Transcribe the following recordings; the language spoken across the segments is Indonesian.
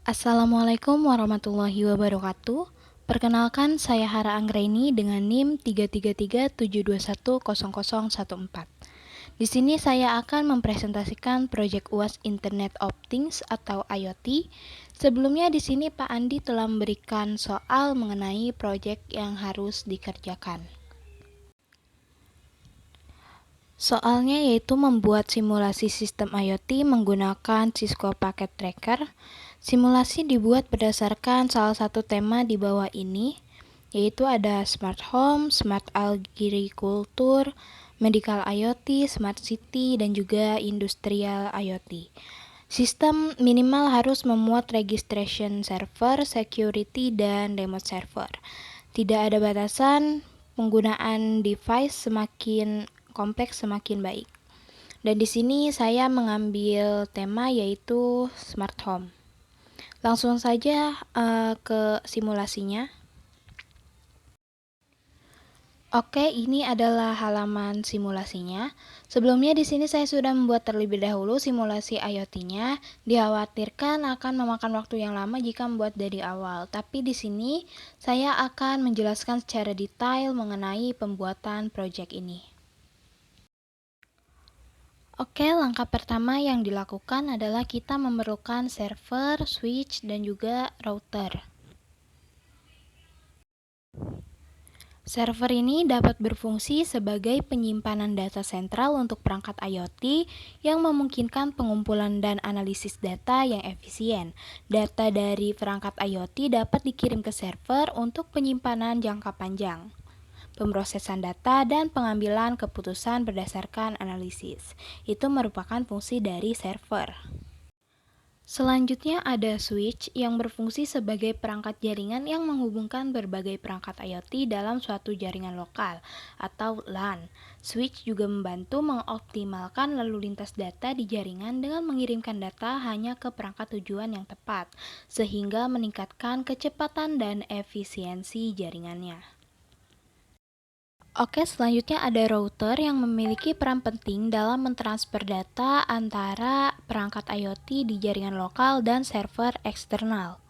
Assalamualaikum warahmatullahi wabarakatuh. Perkenalkan, saya Hara Anggraini dengan NIM 33372100014. Di sini saya akan mempresentasikan proyek UAS Internet of Things atau IoT. Sebelumnya di sini Pak Andi telah memberikan soal mengenai proyek yang harus dikerjakan. Soalnya yaitu membuat simulasi sistem IoT menggunakan Cisco Packet Tracker. Simulasi dibuat berdasarkan salah satu tema di bawah ini, yaitu ada Smart Home, Smart Agriculture, Medical IoT, Smart City, dan juga Industrial IoT. Sistem minimal harus memuat registration server, security, dan remote server. Tidak ada batasan, penggunaan device semakin kompleks semakin baik. Dan di sini saya mengambil tema yaitu Smart Home. Langsung saja ke simulasinya. Oke, ini adalah halaman simulasinya. Sebelumnya di sini saya sudah membuat terlebih dahulu simulasi IoT-nya. Dikhawatirkan akan memakan waktu yang lama jika membuat dari awal. Tapi di sini saya akan menjelaskan secara detail mengenai pembuatan proyek ini. Oke, langkah pertama yang dilakukan adalah kita memerlukan server, switch, dan juga router. Server ini dapat berfungsi sebagai penyimpanan data sentral untuk perangkat IoT yang memungkinkan pengumpulan dan analisis data yang efisien. Data dari perangkat IoT dapat dikirim ke server untuk penyimpanan jangka panjang, pemrosesan data, dan pengambilan keputusan berdasarkan analisis. Itu merupakan fungsi dari server. Selanjutnya ada switch yang berfungsi sebagai perangkat jaringan yang menghubungkan berbagai perangkat IoT dalam suatu jaringan lokal atau LAN. Switch juga membantu mengoptimalkan lalu lintas data di jaringan dengan mengirimkan data hanya ke perangkat tujuan yang tepat, sehingga meningkatkan kecepatan dan efisiensi jaringannya. Oke, selanjutnya ada router yang memiliki peran penting dalam mentransfer data antara perangkat IoT di jaringan lokal dan server eksternal.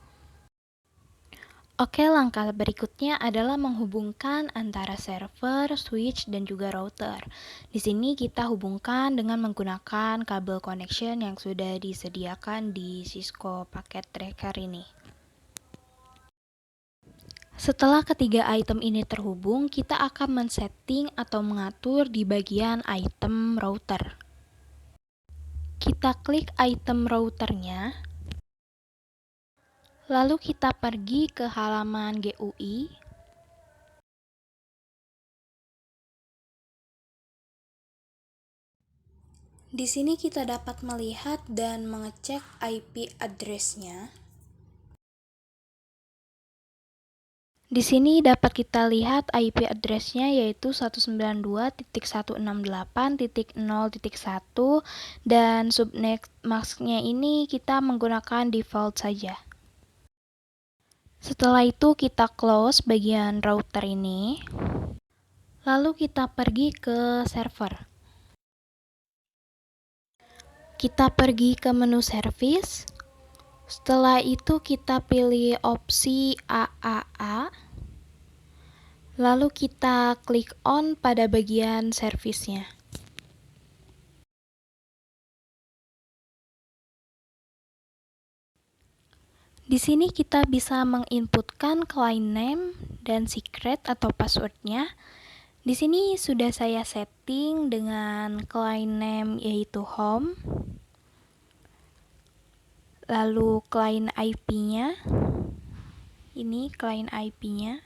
Oke, langkah berikutnya adalah menghubungkan antara server, switch, dan juga router. Di sini kita hubungkan dengan menggunakan kabel connection yang sudah disediakan di Cisco Packet Tracker ini. Setelah ketiga item ini terhubung, kita akan men-setting atau mengatur di bagian item router. Kita klik item routernya, lalu kita pergi ke halaman GUI. Di sini kita dapat melihat dan mengecek IP address-nya. Di sini dapat kita lihat IP address-nya yaitu 192.168.0.1 dan subnet mask-nya ini kita menggunakan default saja. Setelah itu kita close bagian router ini. Lalu kita pergi ke server. Kita pergi ke menu service. Setelah itu kita pilih opsi AAA. Lalu kita klik on pada bagian service-nya. Di sini kita bisa menginputkan client name dan secret atau password-nya. Di sini sudah saya setting dengan client name yaitu home. Lalu client IP-nya. Ini client IP-nya.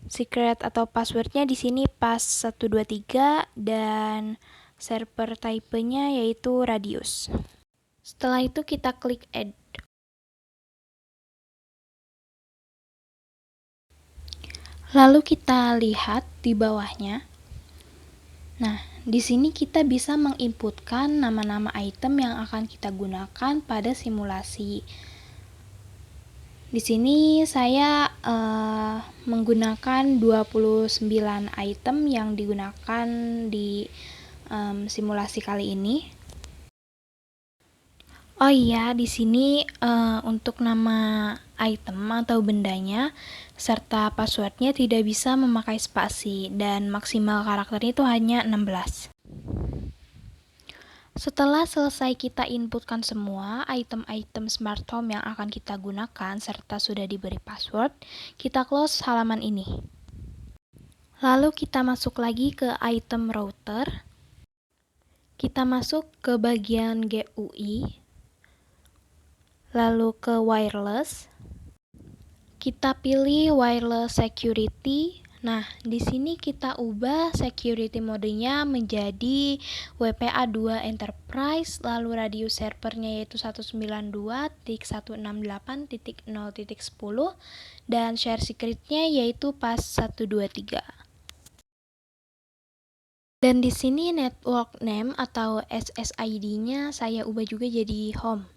Secret atau passwordnya di sini pas 123 dan server type-nya yaitu radius. Setelah itu kita klik add. Lalu kita lihat di bawahnya. Nah, di sini kita bisa menginputkan nama-nama item yang akan kita gunakan pada simulasi. Di sini saya menggunakan 29 item yang digunakan di simulasi kali ini. Oh iya, di sini untuk nama item atau bendanya serta passwordnya tidak bisa memakai spasi dan maksimal karakternya itu hanya 16. Setelah selesai kita inputkan semua item-item smart home yang akan kita gunakan serta sudah diberi password, kita close halaman ini. Lalu kita masuk lagi ke item router. Kita masuk ke bagian GUI, lalu ke wireless. Kita pilih wireless security. Nah, di sini kita ubah security modenya menjadi WPA2 Enterprise, lalu radius servernya yaitu 192.168.0.10 dan share secretnya yaitu pas123. Dan di sini network name atau SSID-nya saya ubah juga jadi home.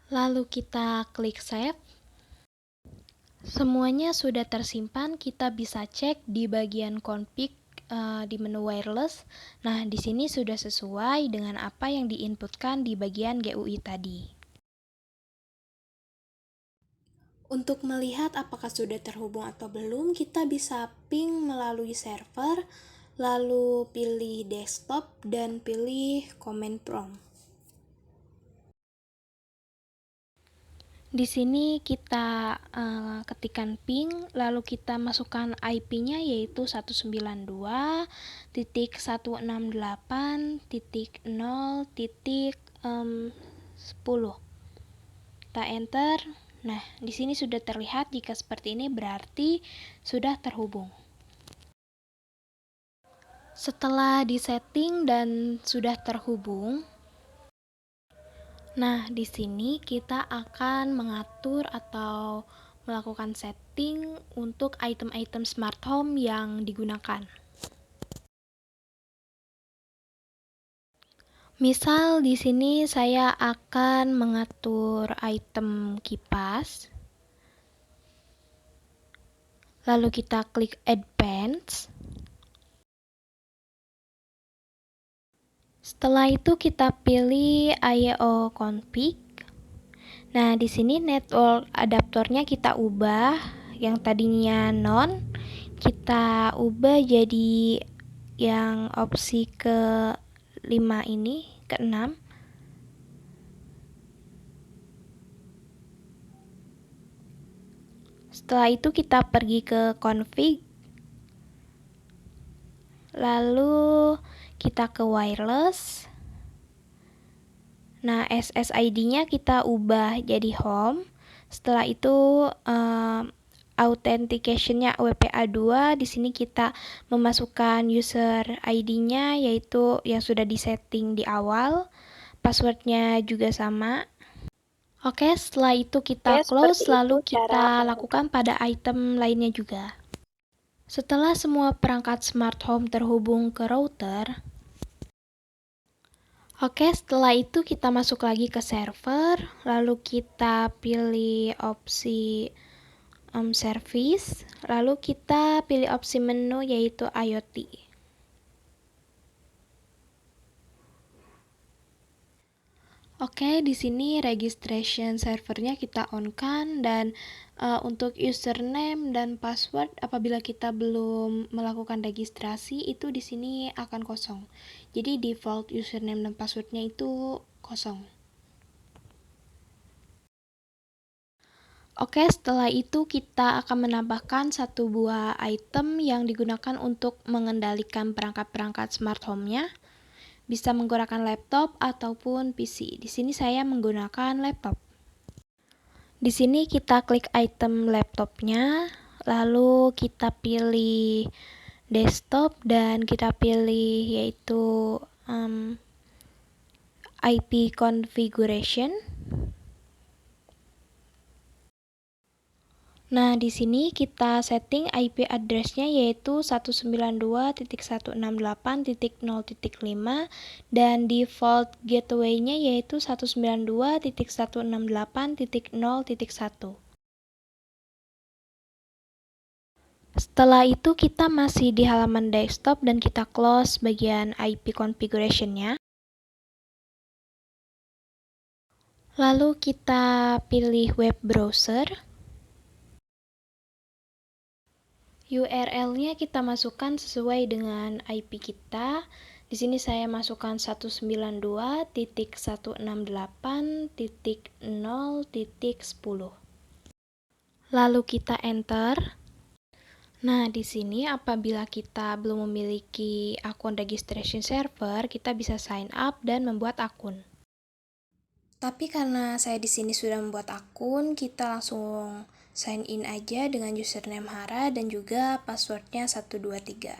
Lalu kita klik save. Semuanya sudah tersimpan, kita bisa cek di bagian config di menu wireless. Nah, di sini sudah sesuai dengan apa yang diinputkan di bagian GUI tadi. Untuk melihat apakah sudah terhubung atau belum, kita bisa ping melalui server, lalu pilih desktop dan pilih command prompt. Di sini kita ketikkan ping, lalu kita masukkan IP-nya yaitu 192.168.0.10. Kita enter. Nah, di sini sudah terlihat jika seperti ini berarti sudah terhubung. Setelah disetting dan sudah terhubung, nah, di sini kita akan mengatur atau melakukan setting untuk item-item smart home yang digunakan. Misal di sini saya akan mengatur item kipas. Lalu kita klik Advanced. Setelah itu kita pilih I/O config. Nah, di sini network adaptornya kita ubah, yang tadinya non, kita ubah jadi yang opsi ke-5 ini, ke-6. Setelah itu kita pergi ke config, lalu kita ke wireless. Nah, SSID-nya kita ubah jadi home. Setelah itu authentication-nya WPA2. Di sini kita memasukkan user ID-nya yaitu yang sudah disetting di awal. Password-nya juga sama. Oke, setelah itu kita close, lalu kita lakukan pada item lainnya juga. Setelah semua perangkat smart home terhubung ke router, oke, setelah itu kita masuk lagi ke server, lalu kita pilih opsi service, lalu kita pilih opsi menu yaitu IoT. Oke, di sini registration servernya kita on-kan dan untuk username dan password apabila kita belum melakukan registrasi itu di sini akan kosong. Jadi default username dan passwordnya itu kosong. Oke, setelah itu kita akan menambahkan satu buah item yang digunakan untuk mengendalikan perangkat-perangkat smart home-nya. Bisa menggunakan laptop ataupun PC. Di sini saya menggunakan laptop. Di sini kita klik item laptopnya, lalu kita pilih desktop dan kita pilih yaitu IP configuration. Nah, di sini kita setting IP address-nya yaitu 192.168.0.5 dan default gateway-nya yaitu 192.168.0.1. Setelah itu kita masih di halaman desktop dan kita close bagian IP configuration-nya. Lalu kita pilih web browser. URL-nya kita masukkan sesuai dengan IP kita. Di sini saya masukkan 192.168.0.10. Lalu kita enter. Nah, di sini apabila kita belum memiliki akun registration server, kita bisa sign up dan membuat akun. Tapi karena saya di sini sudah membuat akun, kita langsung sign in aja dengan username Hara dan juga passwordnya 123.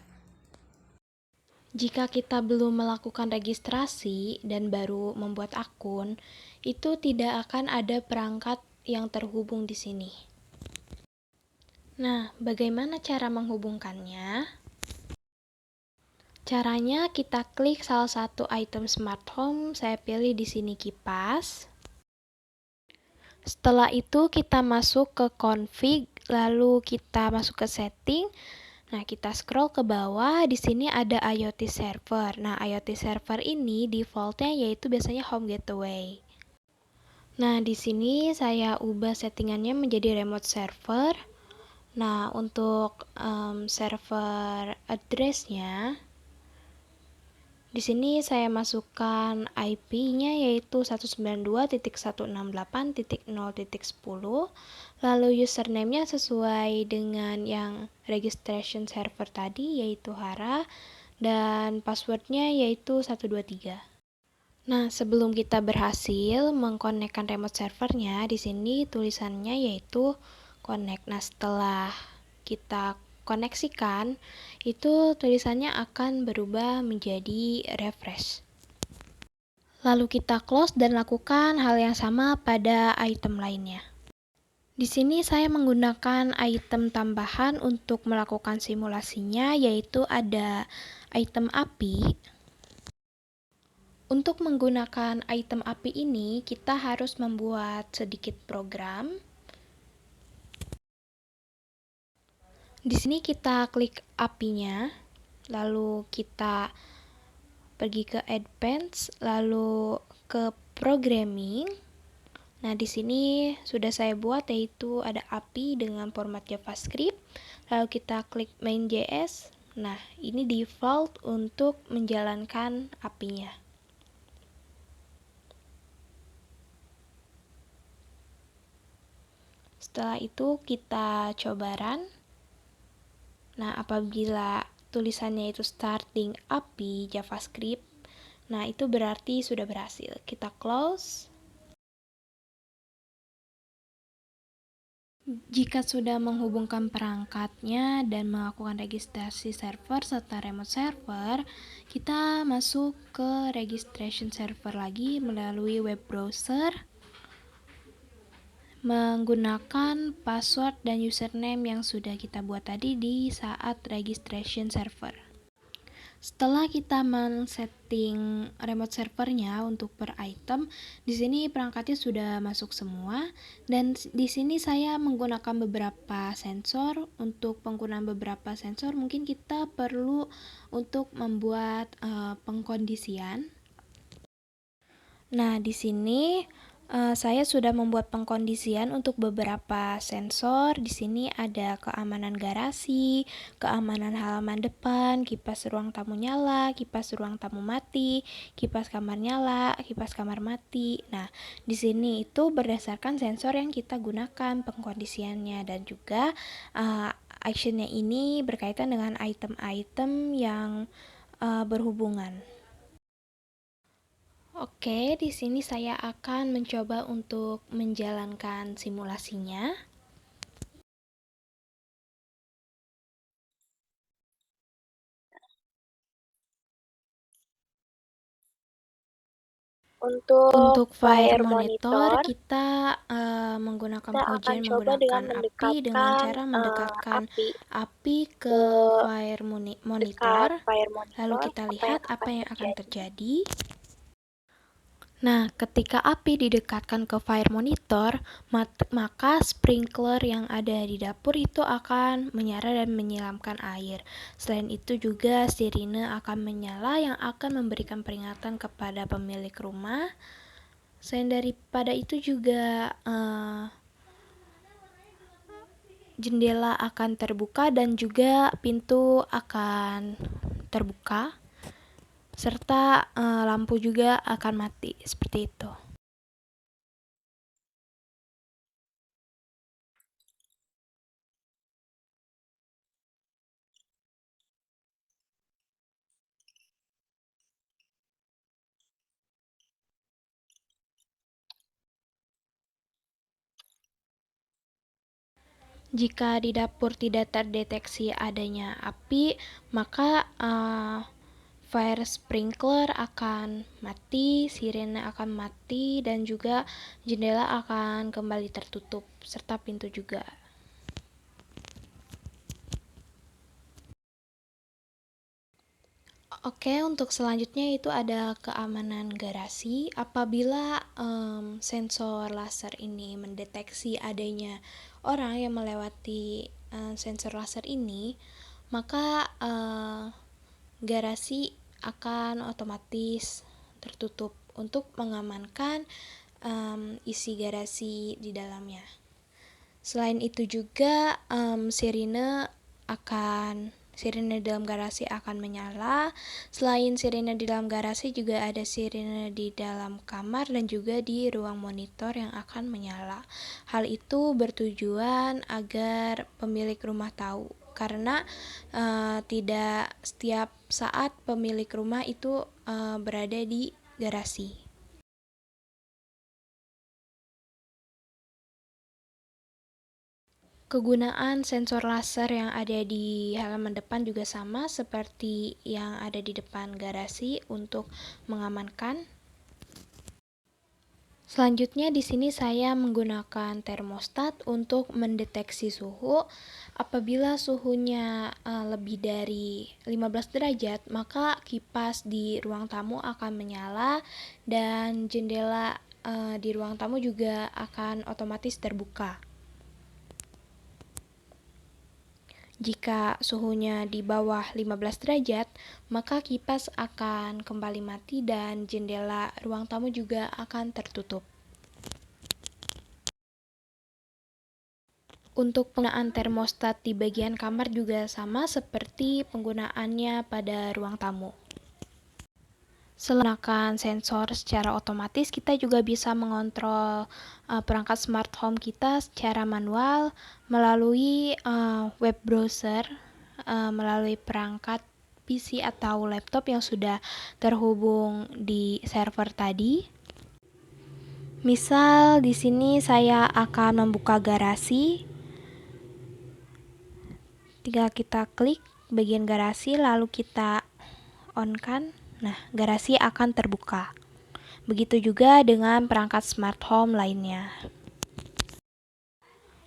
Jika kita belum melakukan registrasi dan baru membuat akun, itu tidak akan ada perangkat yang terhubung di sini. Nah, bagaimana cara menghubungkannya? Caranya kita klik salah satu item smart home, saya pilih di sini kipas. Setelah itu kita masuk ke config, lalu kita masuk ke setting. Nah, kita scroll ke bawah, di sini ada IoT server. Nah, IoT server ini defaultnya yaitu biasanya home gateway. Nah, di sini saya ubah settingannya menjadi remote server. Nah, untuk server address-nya, di sini saya masukkan IP-nya yaitu 192.168.0.10. Lalu username-nya sesuai dengan yang registration server tadi yaitu Hara, dan password-nya yaitu 123. Nah, sebelum kita berhasil mengkonekkan remote servernya, di sini tulisannya yaitu connect. Nah, setelah kita koneksikan, itu tulisannya akan berubah menjadi refresh. Lalu kita close dan lakukan hal yang sama pada item lainnya. Di sini saya menggunakan item tambahan untuk melakukan simulasinya, yaitu ada item api. Untuk menggunakan item api ini, kita harus membuat sedikit program. Di sini kita klik apinya, lalu kita pergi ke advance, lalu ke programming. Nah, di sini sudah saya buat yaitu ada api dengan format JavaScript. Lalu kita klik main.js. Nah, ini default untuk menjalankan apinya. Setelah itu kita coba run. Nah, apabila tulisannya itu starting API JavaScript, nah itu berarti sudah berhasil. Kita close. Jika sudah menghubungkan perangkatnya dan melakukan registrasi server serta remote server, kita masuk ke registration server lagi melalui web browser, menggunakan password dan username yang sudah kita buat tadi di saat registration server. Setelah kita men-setting remote servernya untuk per item, di sini perangkatnya sudah masuk semua, dan di sini saya menggunakan beberapa sensor. Untuk penggunaan beberapa sensor, mungkin kita perlu untuk membuat pengkondisian. Nah, di sini saya sudah membuat pengkondisian untuk beberapa sensor. Di sini ada keamanan garasi, keamanan halaman depan, kipas ruang tamu nyala, kipas ruang tamu mati, kipas kamar nyala, kipas kamar mati. Nah, di sini itu berdasarkan sensor yang kita gunakan pengkondisiannya, dan juga actionnya ini berkaitan dengan item-item yang berhubungan. Oke, di sini saya akan mencoba untuk menjalankan simulasinya. Untuk fire monitor, kita menggunakan ujian menggunakan api dengan cara mendekatkan api ke fire monitor. Lalu kita lihat apa yang akan terjadi. Nah, ketika api didekatkan ke fire monitor, maka sprinkler yang ada di dapur itu akan menyala dan menyiramkan air. Selain itu juga sirine akan menyala yang akan memberikan peringatan kepada pemilik rumah. Selain daripada itu juga jendela akan terbuka dan juga pintu akan terbuka, serta lampu juga akan mati, seperti itu. Jika di dapur tidak terdeteksi adanya api, maka fire sprinkler akan mati, sirene akan mati, dan juga jendela akan kembali tertutup, serta pintu juga. Oke, untuk selanjutnya itu ada keamanan garasi. Apabila sensor laser ini mendeteksi adanya orang yang melewati sensor laser ini, maka garasi akan otomatis tertutup untuk mengamankan isi garasi di dalamnya. Selain itu juga sirine dalam garasi akan menyala. Selain sirine di dalam garasi juga ada sirine di dalam kamar dan juga di ruang monitor yang akan menyala. Hal itu bertujuan agar pemilik rumah tahu, karena tidak setiap saat pemilik rumah itu berada di garasi. Kegunaan sensor laser yang ada di halaman depan juga sama seperti yang ada di depan garasi untuk mengamankan. Selanjutnya di sini saya menggunakan termostat untuk mendeteksi suhu. Apabila suhunya lebih dari 15 derajat, maka kipas di ruang tamu akan menyala dan jendela di ruang tamu juga akan otomatis terbuka. Jika suhunya di bawah 15 derajat, maka kipas akan kembali mati dan jendela ruang tamu juga akan tertutup. Untuk penggunaan termostat di bagian kamar juga sama seperti penggunaannya pada ruang tamu. Selain menggunakan sensor secara otomatis, kita juga bisa mengontrol perangkat smart home kita secara manual melalui web browser, melalui perangkat PC atau laptop yang sudah terhubung di server tadi. Misal di sini saya akan membuka garasi. Tinggal kita klik bagian garasi lalu kita on-kan. Nah, garasi akan terbuka. Begitu juga dengan perangkat smart home lainnya.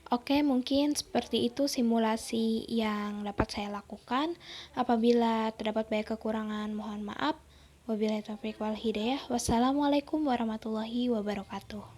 Oke, mungkin seperti itu simulasi yang dapat saya lakukan. Apabila terdapat banyak kekurangan, mohon maaf. Wabillahi taufiq wal hidayah. Wassalamualaikum warahmatullahi wabarakatuh.